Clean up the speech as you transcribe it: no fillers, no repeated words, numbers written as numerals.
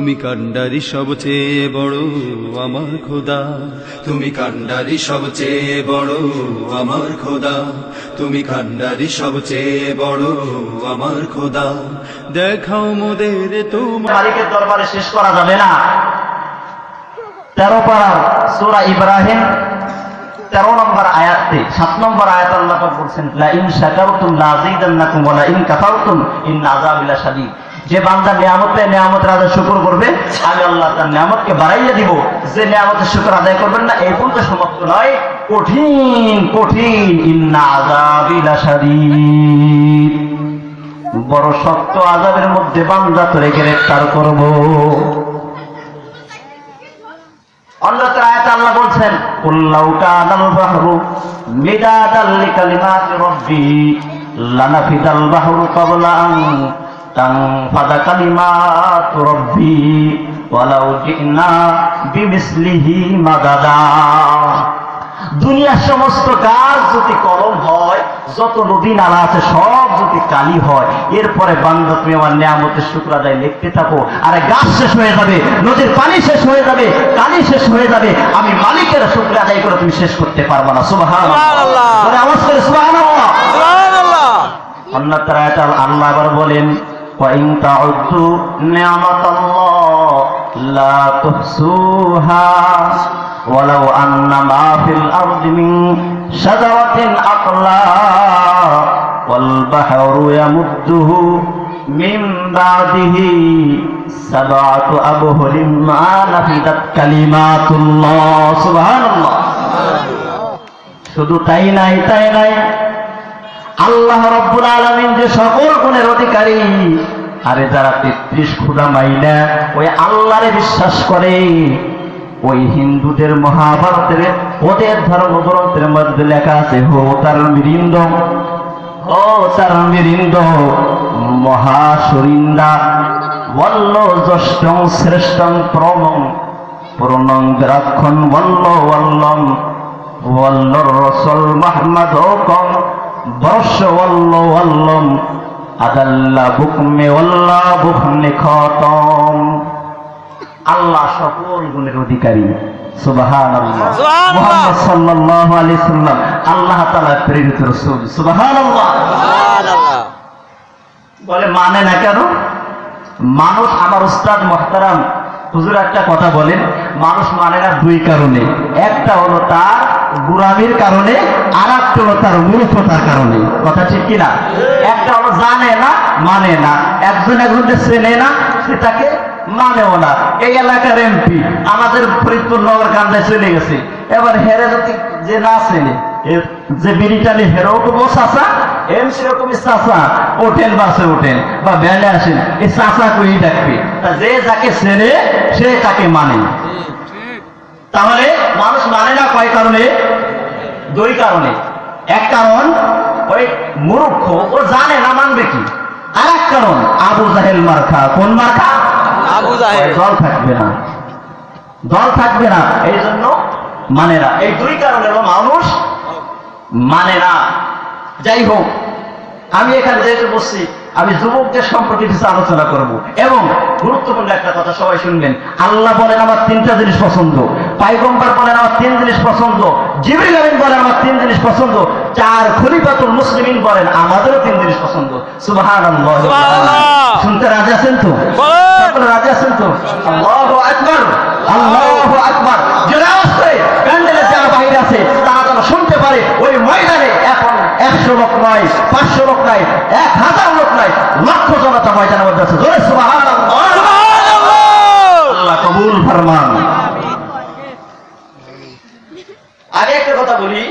তুমি কান্ডারি সবচেয়ে বড় আমার খোদা, তুমি কান্ডারি সবচেয়ে বড় আমার খোদা, তুমি কান্ডারি সবচেয়ে বড় আমার খোদা। দেখাও মোদের তোমার মালিকের দরবারে শেষ করা যাবে না। 13 পারা সূরা ইব্রাহিম 13 নম্বর আয়াতে 7 নম্বর আয়াত আল্লাহ পাক বলেন, লা ইন শাকারতুম লা আযীদান্নাকুম ওয়া লা ইন কাফারতুম ইন্না আযাবি লাশাদীদ। যে বান্দা নিয়ামতের আদায় শুকর করবে, আমি আল্লাহ তার নিয়ামতকে বাড়াইয়া দিব। যে নিয়ামতের শুকর আদায় করবেন না, এই পর্যন্ত সমাপ্ত নয়, কঠিন কঠিন ইন্না আযাবি লাশাদীদ, বড় শক্ত আযাবের মধ্যে বান্দা তোরে গ্রেফতার করব। অন্য আয়াতে আল্লাহ বলছেন, কুল্লাউ কানাল বাহরু মিদাদাল লিকালিমাতি রাব্বি লানাফিদাল বাহরু ক্বাবলা আন তানফাদা কালিমাতু রাব্বি ওয়ালাউ জিনা বিমিসলিহি মাদাদা। দুনিয়ার সমস্ত কাজ যদি কলম হয়, যত নদী নালা আছে সব যদি কালি হয়, এরপরে বান্দা তুমি আমার নিয়ামতের শুকর আদায় লিখতে থাকো, আরে গাছ শেষ হয়ে যাবে, নদীর পানি শেষ হয়ে যাবে, কালি শেষ হয়ে যাবে, আমি মালিকের শুকর আদায় করে তুমি শেষ করতে পারবা না। সুবহানাল্লাহ, আওয়াজ করে সুবহানাল্লাহ, সুবহানাল্লাহ। অন্য আয়াতে আল্লাহ আবার বলেন, ওয়া ইন তাউদ্দু নি'মাতাল্লাহ লা তুহসুহা ওয়ালাউ আন্না মা ফিল আরদি মিন শাজারাতিন আকলাম ওয়াল বাহরু ইয়ামুদ্দুহু মিন বাদিহি সাবআতু আবহুরিন মা নাফিদাত কালিমাতুল্লাহ। সুবহানাল্লাহ। শুধু তাই নাই, আল্লাহ রাব্বুল আলামিন যে সকল গুণের অধিকারী, আরে যারা 33 খুদা মাইনা ওই আল্লাহরে বিশ্বাস করে, ওই হিন্দুদের মহাভারতের ওদের ধর্মগ্রন্থের মধ্যে লেখা আছে, হো তার মিরিন্দ মহাসুরিন্দা বল্ল জ্যেষ্ঠং শ্রেষ্ঠং প্রমং পূর্ণং দ্রাক্ষণ বল্ল বল্লম ওয়াল্লর রসুল মুহাম্মদ কম বর্ষ ওয়াল্ল ওয়াল্লম আদাল্লা বুকমে ওয়াল্লা বুকনে খতম। আল্লাহ সকল গুণের অধিকারী। সুবহানাল্লাহ। মুহাম্মদ সাল্লাল্লাহু আলাইহি সাল্লাম আল্লাহ তাআলার প্রেরিত রাসূল। সুবহানাল্লাহ। বলে মানে না কেন? মানুষ, আমার উস্তাদ মুহতারাম হুজুর একটা কথা বলেন, মানুষ মানে না দুই কারণে। একটা হলো তার গোলামির কারণে, আর একটা হলো তার মূর্খতার কারণে। কথা ঠিক কিনা? একটা হলো জানে না, মানে না। একজনকে চেনে না, সেটাকে মানেও না। এই এলাকার এমপি আমাদের ফরিদপুর নগর কান্দায় চলে গেছে, এবার হেরে যদি যে না চেনে, যে বিরিটানি হেরও তো চাচা, এমসি রকম চাচা, ওঠেন বাসে ওঠেন বা ভ্যানে আসেন, এই চাচা কই ডাকবে। যে যাকে চেনে সে তাকে মানে। তাহলে মানুষ মানে না কয় কারণে? দুই কারণে। এক কারণ ওই মূর্খ, ও জানে না, মানবে কি। আর এক কারণ আবু জাহেল মার্কা। কোন মার্কা? আবু জাহেল। দল থাকবে না, এই জন্য মানে না। এই দুই কারণে মানুষ মানে না। যাই হোক, আমি এখানে যেহেতু বসছি, আমি যুবকদের সম্পর্কে কিছু আলোচনা করব, এবং গুরুত্বপূর্ণ একটা কথা সবাই শুনবেন। আল্লাহ বলেন আমার 3টা জিনিস পছন্দ, পয়গম্বর বলেন আমার 3 জিনিস পছন্দ, জিবরিল আমিন বলেন আমার 3 জিনিস পছন্দ, 4 খলিফাতুল মুসলিমিন বলেন আমাদেরও 3 জিনিস পছন্দ। সুবহানাল্লাহ। শুনতে রাজি আছেন তো? সকলে রাজি আছেন তো? আল্লাহু আকবার, আল্লাহু আকবার। যারা আছে প্যান্ডেলে, যারা বাইরে আছে, তারা যেন শুনতে পারে। ওই ময়দানে এখন 100 লোক নয়, 500 লোক নয়, 1000 লোক নয়, লক্ষ জনতা ময়দানের মধ্যে আছে। জোরে সুবহানাল্লাহ। আল্লাহ কবুল ফরমান। আগে একটা কথা বলি,